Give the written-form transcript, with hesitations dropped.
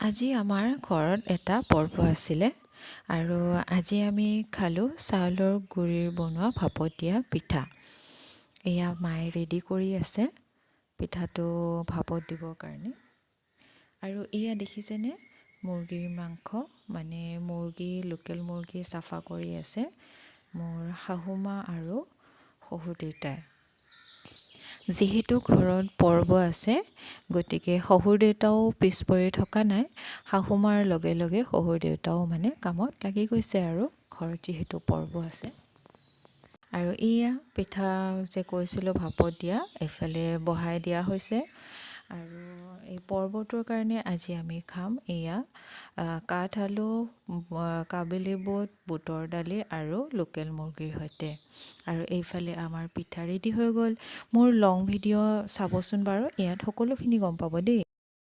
আজি আমাৰ ঘৰত এটা পৰ্ব আছিলে আৰু আজি আমি খালোঁ চাউলৰ গুড়িৰ বনোৱা ভাপত দিয়া পিঠা। এয়া মায়ে ৰেডি কৰি আছে পিঠাটো ভাপত দিবৰ কাৰণে। আৰু এয়া দেখিছেনে মুৰ্গীৰ মাংস, মানে লোকেল মুৰ্গী চাফা কৰি আছে মোৰ শাহুমা আৰু শহুৰ দেউতাই। যিহেতু ঘৰত পৰ্ব আছে, গতিকে শহুৰ দেউতাও পিছ পৰি থকা নাই। শাহুমাৰ লগে লগে শহুৰ দেউতাও মানে কামত লাগি গৈছে আৰু ঘৰত যিহেতু পৰ্ব আছে। আৰু এয়া পিঠা যে কৈছিলোঁ ভাপত দিয়া, এইফালে বহাই দিয়া হৈছে। আৰু এই পৰ্বটোৰ কাৰণে আজি আমি খাম এয়া কাঠ আলু, কাবেলি বুট, বুটৰ দালি আৰু লোকেল মুৰ্গীৰ সৈতে। আৰু এইফালে আমাৰ পিঠা ৰেডি হৈ গ'ল। মোৰ লং ভিডিঅ' চাবচোন বাৰু, ইয়াত সকলোখিনি গম পাব দেই।